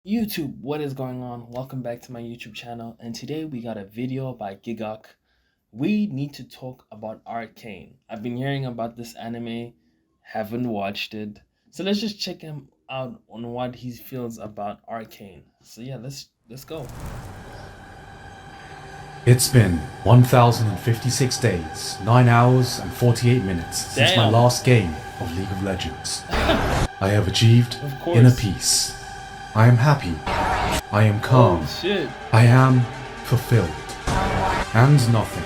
YouTube, what is going on? Welcome back to my YouTube channel, and today we got a video by Gigguk. We need to talk about Arcane. I've been hearing about this anime, haven't watched it. So let's just check him out on what he feels about Arcane. So yeah, let's go. It's been 1056 days, 9 hours and 48 minutes since my Damn. last game of League of Legends. I have achieved Of course. inner peace. I am happy. I am calm. Oh shit. I am fulfilled. And nothing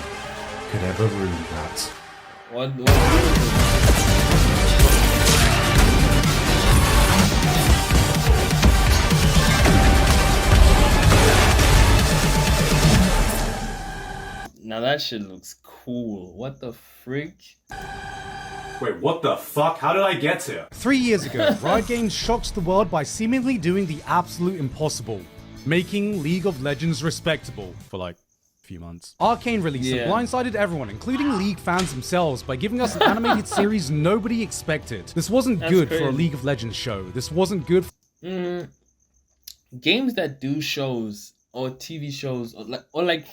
could ever ruin that. What is it? Now that shit looks cool. What the freak? Wait, what the fuck? How did I get here? 3 years ago, Riot Games shocked the world by seemingly doing the absolute impossible, making League of Legends respectable for like a few months. Arcane released and blindsided everyone, including League fans themselves, by giving us an animated series nobody expected. This wasn't good for a League of Legends show. This wasn't good Games that do shows or TV shows or like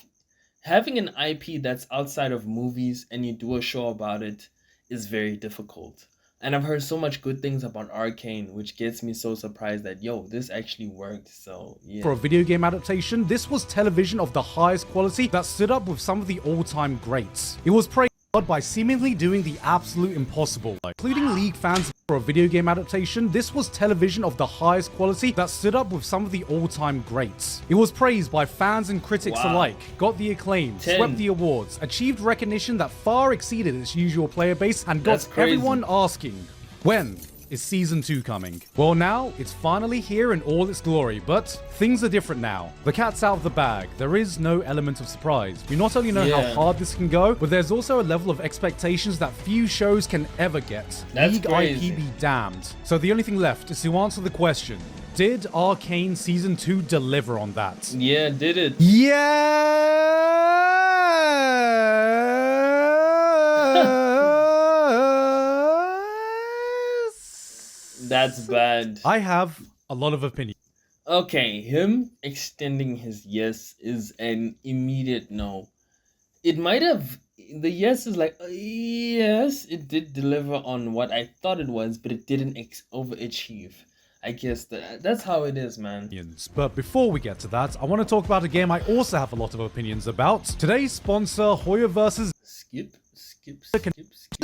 having an IP that's outside of movies and you do a show about it is very difficult. And I've heard so much good things about Arcane, which gets me so surprised that, yo, this actually worked. So, yeah. For a video game adaptation, this was television of the highest quality that stood up with some of the all-time greats. It was praised by seemingly doing the absolute impossible, including League fans. For a video game adaptation, this was television of the highest quality that stood up with some of the all-time greats. It was praised by fans and critics alike, got the acclaim, swept the awards, achieved recognition that far exceeded its usual player base, and got everyone asking, when is Season 2 coming? Well, now, it's finally here in all its glory, but things are different now. The cat's out of the bag. There is no element of surprise. We not only know how hard this can go, but there's also a level of expectations that few shows can ever get. League IP be damned. So the only thing left is to answer the question, did Arcane Season 2 deliver on that? Yeah, did it? That's bad. I have a lot of opinions. Okay, him extending his yes is an immediate no. It might have, the yes is like, yes, it did deliver on what I thought it was, but it didn't overachieve. I guess that's how it is, man. But before we get to that, I want to talk about a game I also have a lot of opinions about. Today's sponsor, Hoya vs. Skip.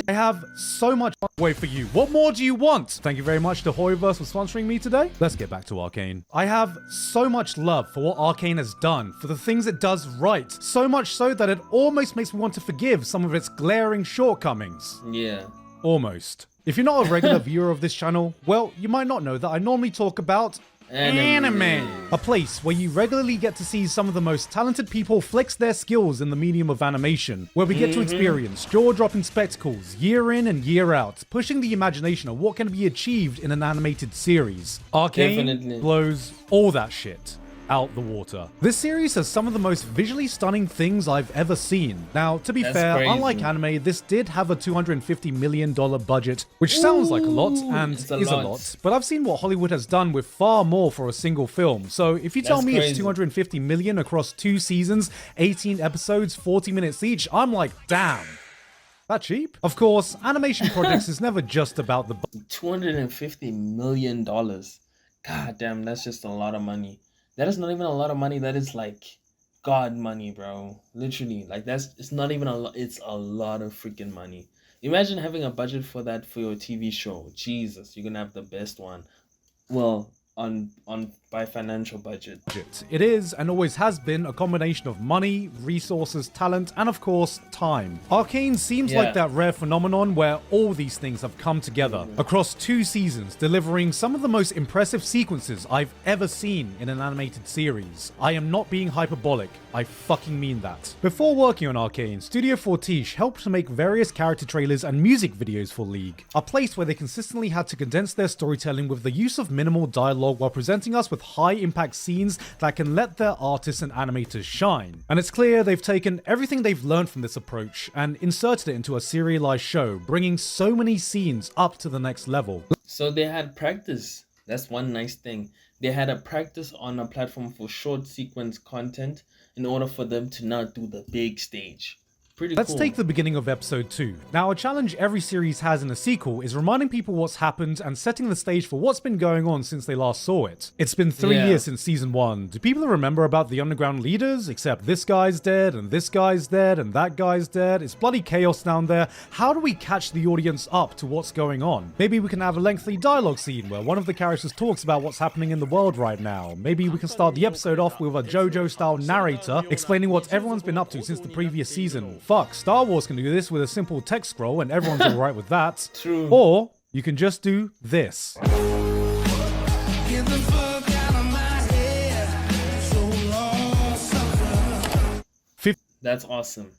I have so much way for you. What more do you want? Thank you very much to Hoyoverse for sponsoring me today. Let's get back to Arcane. I have so much love for what Arcane has done, for the things it does right. So much so that it almost makes me want to forgive some of its glaring shortcomings. Yeah. Almost. If you're not a regular viewer of this channel, well, you might not know that I normally talk about anime. A place where you regularly get to see some of the most talented people flex their skills in the medium of animation, where we get to experience jaw-dropping spectacles year in and year out, pushing the imagination of what can be achieved in an animated series. Arcane blows all that shit out the water. This series has some of the most visually stunning things I've ever seen. Now, to be fair, unlike anime, this did have a $250 million budget, which sounds like a lot, and is a lot, but I've seen what Hollywood has done with far more for a single film. So if you tell me it's $250 million across 2 seasons, 18 episodes, 40 minutes each, I'm like, damn. That cheap? Of course, animation projects is never just about the $250 million. God damn, that's just a lot of money. That is not even a lot of money. That is like God money, bro. Literally, like it's not even a lot. It's a lot of freaking money. Imagine having a budget for that for your TV show. Jesus, you're gonna have the best one. Well, by financial budget. It is and always has been a combination of money, resources, talent, and of course, time. Arcane seems like that rare phenomenon where all these things have come together across 2 seasons, delivering some of the most impressive sequences I've ever seen in an animated series. I am not being hyperbolic. I fucking mean that. Before working on Arcane, Studio Fortiche helped to make various character trailers and music videos for League, a place where they consistently had to condense their storytelling with the use of minimal dialogue while presenting us with high impact scenes that can let their artists and animators shine. And it's clear they've taken everything they've learned from this approach and inserted it into a serialized show, bringing so many scenes up to the next level. So they had practice. That's one nice thing. they had a practice on a platform for short sequence content in order for them to not do the big stage. Pretty Let's cool. take the beginning of episode 2. Now, a challenge every series has in a sequel is reminding people what's happened and setting the stage for what's been going on since they last saw it. It's been 3 years since season 1. Do people remember about the underground leaders? Except this guy's dead, and this guy's dead, and that guy's dead. It's bloody chaos down there. How do we catch the audience up to what's going on? Maybe we can have a lengthy dialogue scene where one of the characters talks about what's happening in the world right now. Maybe we can start the episode off with a JoJo-style narrator explaining what everyone's been up to since the previous season. Fuck, Star Wars can do this with a simple text scroll and everyone's alright with that. True. Or you can just do this. That's awesome.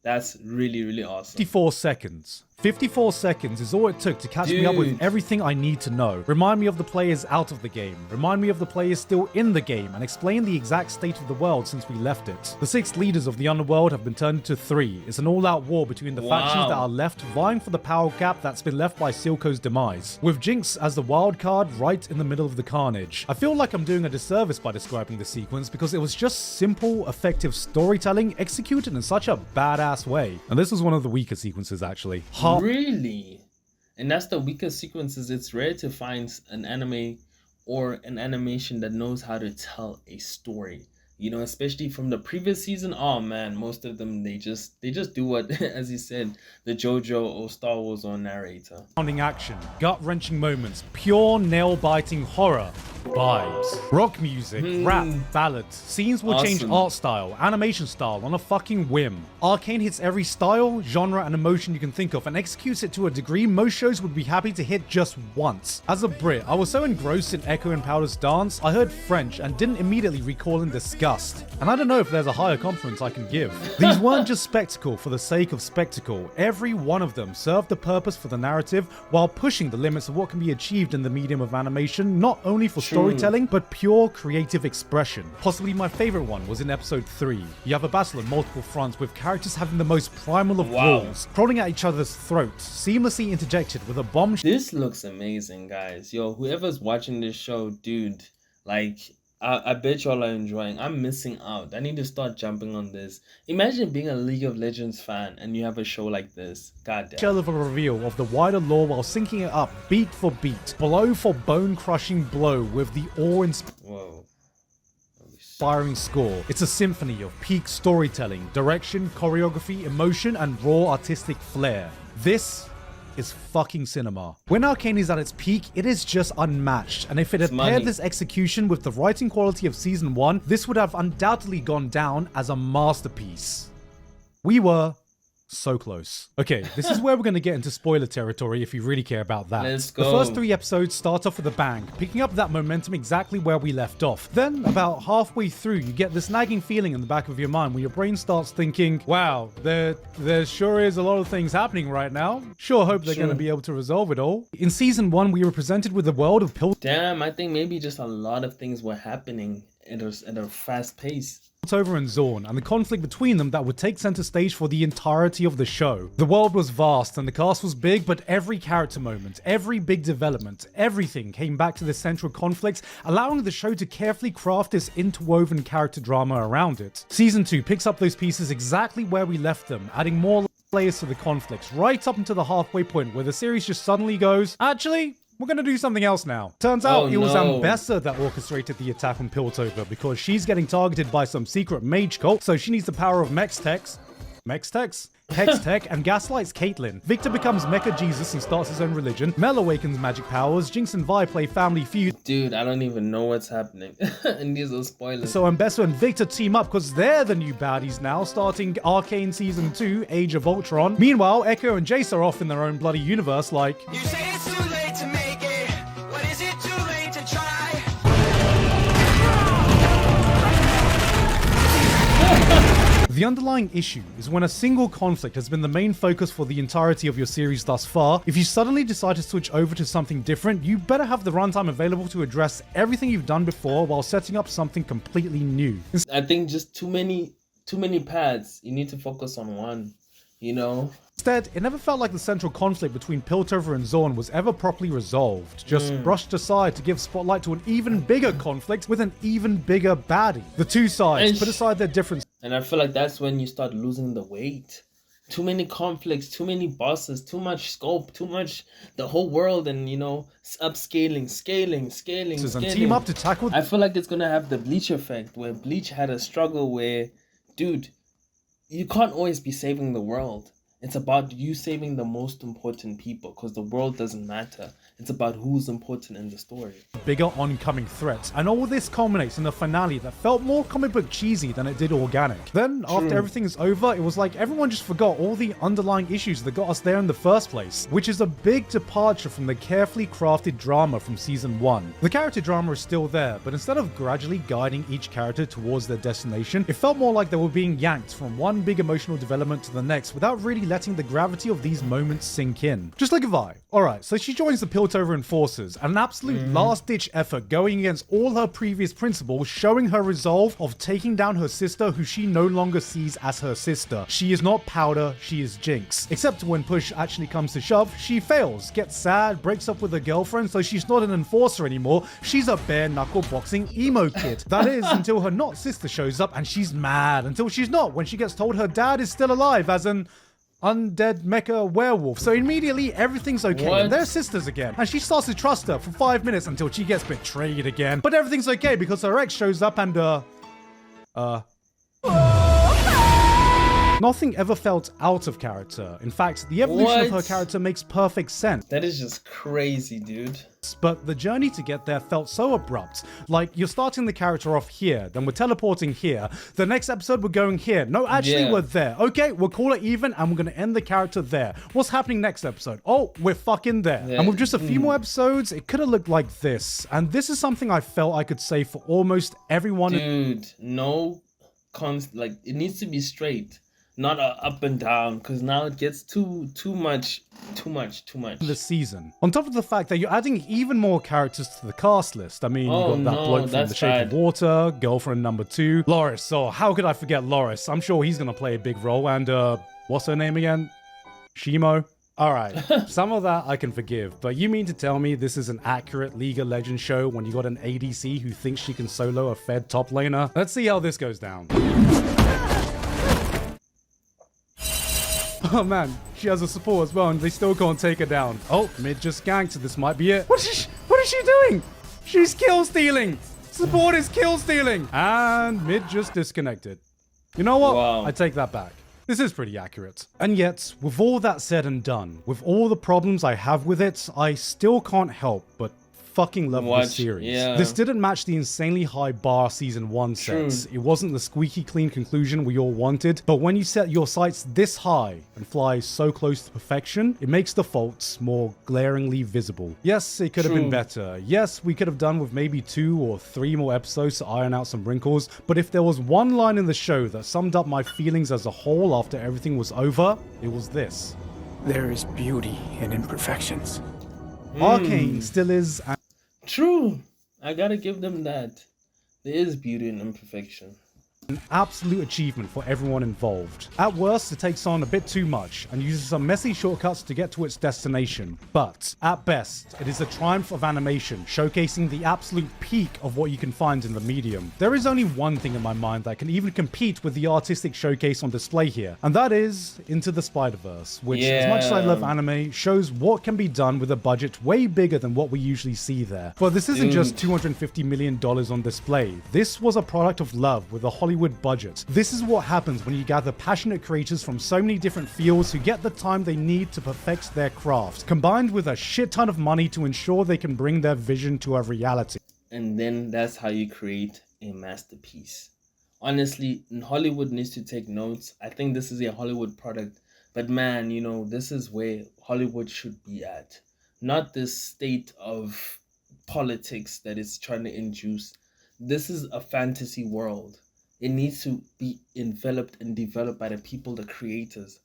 That's really, really awesome. 54 seconds. 54 seconds is all it took to catch me up with Dude. everything I need to know. Remind me of the players out of the game. Remind me of the players still in the game, and explain the exact state of the world since we left it. The 6 leaders of the underworld have been turned into 3. It's an all-out war between the factions that are left, vying for the power gap that's been left by Silco's demise, with Jinx as the wild card right in the middle of the carnage. I feel like I'm doing a disservice by describing the sequence because it was just simple, effective storytelling executed in such a badass way. And this was one of the weaker sequences, actually. Really? And that's the weakest sequences. It's rare to find an anime or an animation that knows how to tell a story. You know, especially from the previous season. Oh man, most of them they just do what, as you said, the JoJo or Star Wars or narrator. Sounding action, gut-wrenching moments, pure nail-biting horror vibes, rock music, rap, ballads. Scenes will change Awesome. art style, animation style on a fucking whim. Arcane hits every style, genre, and emotion you can think of and executes it to a degree most shows would be happy to hit just once. As a Brit, I was so engrossed in Echo and Powder's dance, I heard French and didn't immediately recall in disgust. And I don't know if there's a higher compliment I can give. These weren't just spectacle for the sake of spectacle. Every one of them served a purpose for the narrative while pushing the limits of what can be achieved in the medium of animation, not only for storytelling, but pure creative expression. Possibly my favorite one was in episode 3. You have a battle on multiple fronts with characters having the most primal of roles, crawling at each other's throats, seamlessly interjected with a bomb. This looks amazing, guys. Yo, whoever's watching this show, dude, like, I bet y'all are enjoying. I'm missing out. I need to start jumping on this. Imagine being a League of Legends fan and you have a show like this. God damn. Shell of a reveal of the wider lore while syncing it up beat for beat, blow for bone-crushing blow with the Whoa. awe-inspiring score. It's a symphony of peak storytelling, direction, choreography, emotion, and raw artistic flair. This is fucking cinema. When Arcane is at its peak, it is just unmatched, and if it had paired this execution with the writing quality of season 1, this would have undoubtedly gone down as a masterpiece. We were so close. Okay, this is where we're going to get into spoiler territory if you really care about that. Let's go. The first 3 episodes start off with a bang, picking up that momentum exactly where we left off. Then, about halfway through, you get this nagging feeling in the back of your mind where your brain starts thinking, wow, there sure is a lot of things happening right now. Sure hope they're going to be able to resolve it all. In season 1, we were presented with a world of Damn, I think maybe just a lot of things were happening at a fast pace. Piltover and Zorn, and the conflict between them that would take center stage for the entirety of the show. The world was vast and the cast was big, but every character moment, every big development, everything came back to the central conflict, allowing the show to carefully craft this interwoven character drama around it. Season 2 picks up those pieces exactly where we left them, adding more layers to the conflicts, right up until the halfway point where the series just suddenly goes, actually, we're gonna do something else now. Turns out it was Ambessa that orchestrated the attack on Piltover because she's getting targeted by some secret mage cult, so she needs the power of Hextech and gaslights Caitlyn. Victor becomes Mecha Jesus and starts his own religion. Mel awakens magic powers. Jinx and Vi play family feud. Dude, I don't even know what's happening. And these are spoilers. So Ambessa and Victor team up because they're the new baddies now, starting Arcane Season 2, Age of Ultron. Meanwhile, Echo and Jace are off in their own bloody universe like... You say it's too late to make it. What is it too late to try? The underlying issue is when a single conflict has been the main focus for the entirety of your series thus far, if you suddenly decide to switch over to something different, you better have the runtime available to address everything you've done before while setting up something completely new. I think just too many paths. You need to focus on one, you know? Instead, it never felt like the central conflict between Piltover and Zorn was ever properly resolved, just brushed aside to give spotlight to an even bigger conflict with an even bigger baddie. The two sides put aside their differences. And I feel like that's when you start losing the weight. Too many conflicts, too many bosses, too much scope, too much the whole world, and upscaling, scaling. And team up to tackle. I feel like it's gonna have the Bleach effect, where Bleach had a struggle where, dude, you can't always be saving the world. It's about you saving the most important people, because the world doesn't matter. It's about who's important in the story. Bigger oncoming threats, and all this culminates in a finale that felt more comic book cheesy than it did organic. Then, after everything is over, it was like everyone just forgot all the underlying issues that got us there in the first place, which is a big departure from the carefully crafted drama from season 1. The character drama is still there, but instead of gradually guiding each character towards their destination, it felt more like they were being yanked from one big emotional development to the next without really letting the gravity of these moments sink in. Just like Vi. Alright, so she joins the Piltover Enforcers, an absolute last-ditch effort going against all her previous principles, showing her resolve of taking down her sister who she no longer sees as her sister. She is not Powder, she is Jinx. Except when push actually comes to shove, she fails, gets sad, breaks up with her girlfriend, so she's not an enforcer anymore, she's a bare-knuckle boxing emo kid. That is, until her not sister shows up and she's mad, until she's not when she gets told her dad is still alive as an undead mecha werewolf. So immediately everything's okay and they're sisters again, and she starts to trust her for 5 minutes until she gets betrayed again. But everything's okay because her ex shows up and nothing ever felt out of character. In fact, the evolution of her character makes perfect sense. That is just crazy, dude. But the journey to get there felt so abrupt. Like, you're starting the character off here, then we're teleporting here, the next episode we're going here. No, actually we're there. Okay, we'll call it even and we're gonna end the character there. What's happening next episode? Oh, we're fucking there. And with just a few more episodes, it could have looked like this. And this is something I felt I could say for almost everyone. Dude, no, like, it needs to be straight. Not up and down, because now it gets too much. This season. On top of the fact that you're adding even more characters to the cast list. I mean, you got that bloke from The Shape of Water, girlfriend number 2, Loris. Oh, how could I forget Loris? I'm sure he's gonna play a big role. And what's her name again? Shimo. Alright, some of that I can forgive, but you mean to tell me this is an accurate League of Legends show when you got an ADC who thinks she can solo a fed top laner? Let's see how this goes down. Oh man, she has a support as well and they still can't take her down. Oh, mid just ganked, this might be it. What is she doing? She's kill stealing. Support is kill stealing. And mid just disconnected. You know what? Wow. I take that back. This is pretty accurate. And yet, with all that said and done, with all the problems I have with it, I still can't help but fucking love this series. This didn't match the insanely high bar season 1 sets. It wasn't the squeaky clean conclusion we all wanted, but when you set your sights this high and fly so close to perfection, it makes the faults more glaringly visible. Yes, it could have been better. Yes, we could have done with maybe 2 or 3 more episodes to iron out some wrinkles, but if there was one line in the show that summed up my feelings as a whole after everything was over, it was this. There is beauty in imperfections. Arcane still is. True. I gotta give them that. There is beauty in imperfection. An absolute achievement for everyone involved. At worst, it takes on a bit too much and uses some messy shortcuts to get to its destination. But at best, it is a triumph of animation, showcasing the absolute peak of what you can find in the medium. There is only one thing in my mind that can even compete with the artistic showcase on display here, and that is Into the Spider-Verse, which, as much as I love anime, shows what can be done with a budget way bigger than what we usually see there. But this isn't just $250 million on display. This was a product of love with a Hollywood budget. This is what happens when you gather passionate creators from so many different fields who get the time they need to perfect their craft, combined with a shit ton of money to ensure they can bring their vision to a reality. And then that's how you create a masterpiece. Honestly, Hollywood needs to take notes. I think this is a Hollywood product, but man, this is where Hollywood should be at. Not this state of politics that it's trying to induce. This is a fantasy world. It needs to be enveloped and developed by the people, the creators.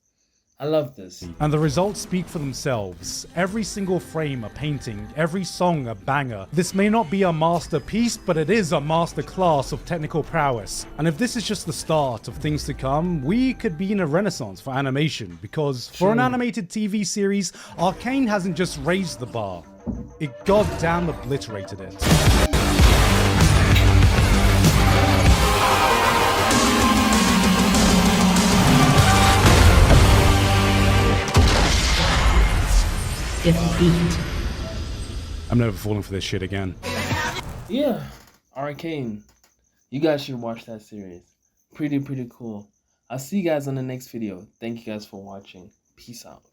I love this. And the results speak for themselves. Every single frame a painting, every song a banger. This may not be a masterpiece, but it is a masterclass of technical prowess. And if this is just the start of things to come, we could be in a renaissance for animation, because for an animated TV series, Arcane hasn't just raised the bar, it goddamn obliterated it. Defeat. I'm never falling for this shit again. Yeah, Arcane. You guys should watch that series. Pretty cool. I'll see you guys on the next video. Thank you guys for watching. Peace out.